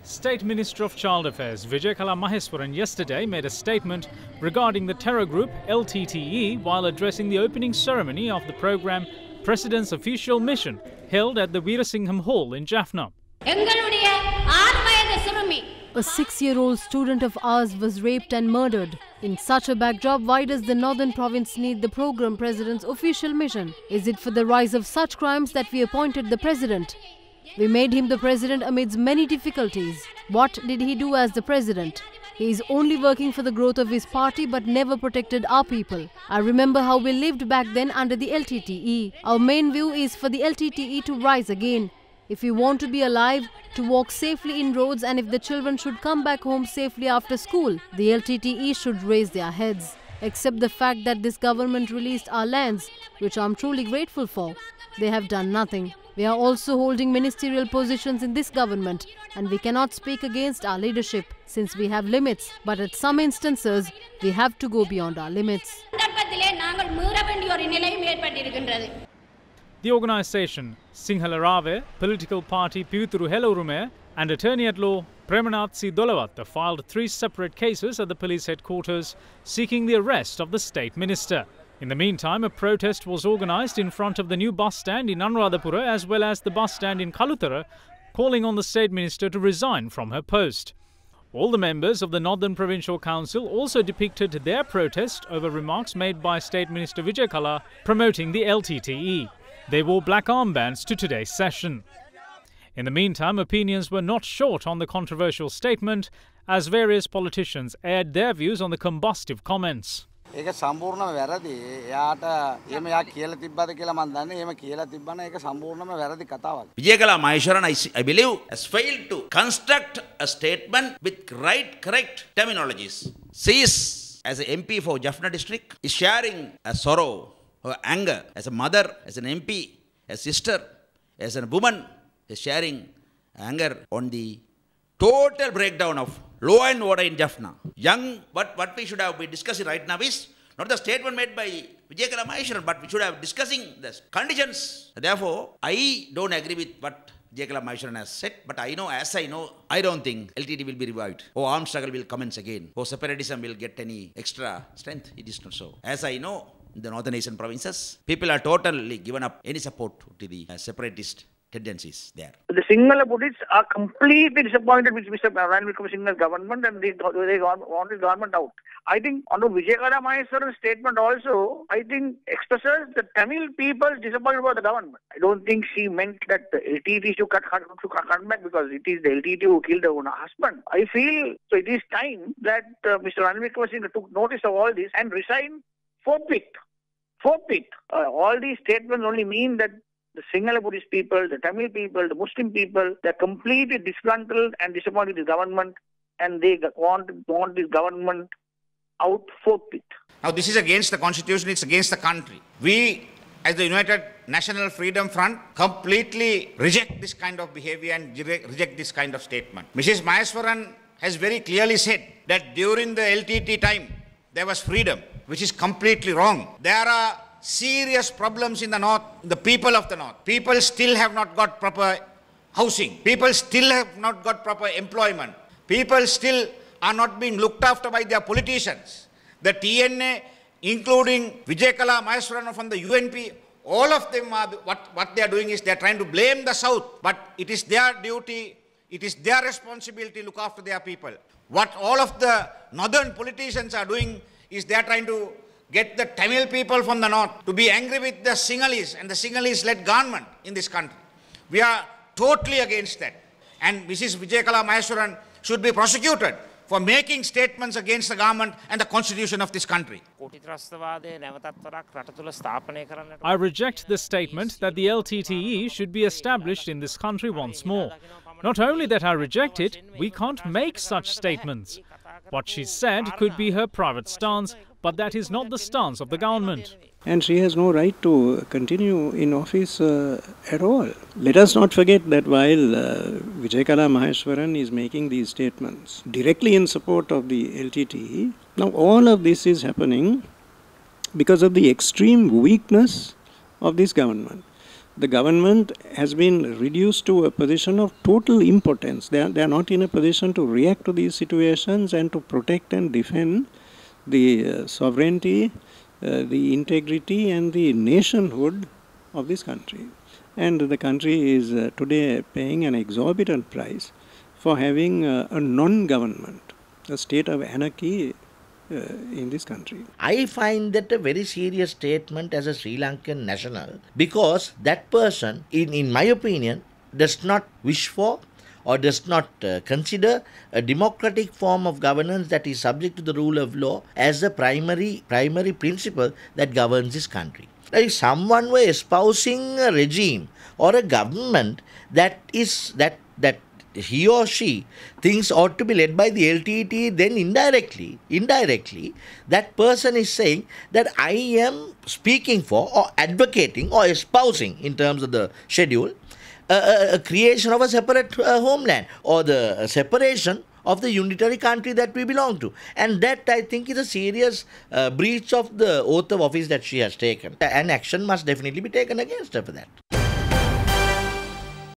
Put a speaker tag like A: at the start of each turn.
A: State Minister of Child Affairs Vijayakala yesterday made a statement regarding the terror group LTTE while addressing the opening ceremony of the program President's Official Mission held at the Veerasingham Hall in Jaffna.
B: A 6-year-old student of ours was raped and murdered. In such a backdrop, why does the Northern Province need the program President's Official Mission? Is it for the rise of such crimes that we appointed the President? We made him the President amidst many difficulties. What did he do as the President? He is only working for the growth of his party but never protected our people. I remember how we lived back then under the LTTE. Our main view is for the LTTE to rise again. If we want to be alive, to walk safely in roads, and if the children should come back home safely after school, the LTTE should raise their heads. Except the fact that this government released our lands, which I am truly grateful for. They have done nothing. We are also holding ministerial positions in this government, and we cannot speak against our leadership since we have limits. But at some instances, we have to go beyond our limits.
A: The organisation Sinhala Rave, political party Pivithuru Helurume and attorney-at-law Premanath C. Dolawatha filed 3 separate cases at the police headquarters seeking the arrest of the State Minister. In the meantime, a protest was organised in front of the new bus stand in Anuradhapura as well as the bus stand in Kaluthara, calling on the State Minister to resign from her post. All the members of the Northern Provincial Council also depicted their protest over remarks made by State Minister Vijayakala promoting the LTTE. They wore black armbands to today's session. In the meantime, opinions were not short on the controversial statement as various politicians aired their views on the combustive comments.
C: Vijayakala Maheshwaran, I believe, has failed to construct a statement with correct terminologies. She is, as an MP for Jaffna district, is sharing a sorrow, her anger, as a mother, as an MP, as a sister, as a woman, is sharing anger on the total breakdown of law and order in Jaffna. What we should have been discussing right now is not the statement made by Vijayakala Maheshwaran, but we should have discussing the conditions. Therefore, I don't agree with what Vijayakala Maheshwaran has said, but I know, I don't think LTT will be revived, or armed struggle will commence again, or separatism will get any extra strength. It is not so. As I know, in the northern Asian provinces, people are totally given up any support to the separatist tendencies there.
D: The Sinhala Buddhists are completely disappointed with Mr. Ranil Wickremesinghe's government, and they want his government out. I think on the Vijayakala Maheshwaran's statement also, I think expresses the Tamil people's disappointment about the government. I don't think she meant that the LTT should cut back because it is the LTT who killed her own husband. I feel so it is time that Mr. Ranil Wickremesinghe took notice of all this and resigned forthwith. All these statements only mean that the Sinhala Buddhist people, the Tamil people, the Muslim people, they're completely disgruntled and disappointed with the government, and they want this government out forthwith.
E: Now this is against the constitution, it's against the country. We, as the United National Freedom Front, completely reject this kind of behavior and reject this kind of statement. Mrs. Maheshwaran has very clearly said that during the LTT time, there was freedom, which is completely wrong. There are serious problems in the north, the people of the north. People still have not got proper housing. People still have not got proper employment. People still are not being looked after by their politicians. The TNA, including Vijayakala Maheshwaran from the UNP, all of them are, what they are doing is they are trying to blame the South, but it is their duty, it is their responsibility to look after their people. What all of the northern politicians are doing is they are trying to get the Tamil people from the north to be angry with the Sinhalese and the Sinhalese-led government in this country. We are totally against that. And Mrs. Vijayakala Maheshwaran should be prosecuted for making statements against the government and the constitution of this country.
A: I reject the statement that the LTTE should be established in this country once more. Not only that I reject it, we can't make such statements. What she said could be her private stance, but that is not the stance of the government.
F: And she has no right to continue in office at all. Let us not forget that while Vijayakala Maheshwaran is making these statements directly in support of the LTTE, now all of this is happening because of the extreme weakness of this government. the government has been reduced to a position of total impotence. They are not in a position to react to these situations and to protect and defend the sovereignty, the integrity and the nationhood of this country. And the country is today paying an exorbitant price for having a non-government, a state of anarchy in this country.
G: I find that a very serious statement as a Sri Lankan national, because that person, in my opinion, does not wish for or does not consider a democratic form of governance that is subject to the rule of law as the primary principle that governs this country. If someone were espousing a regime or a government that he or she thinks ought to be led by the LTT, then indirectly, that person is saying that I am speaking for or advocating or espousing, in terms of the schedule, a creation of a separate homeland or the separation of the unitary country that we belong to. And that, I think, is a serious breach of the oath of office that she has taken. And action must definitely be taken against her for that.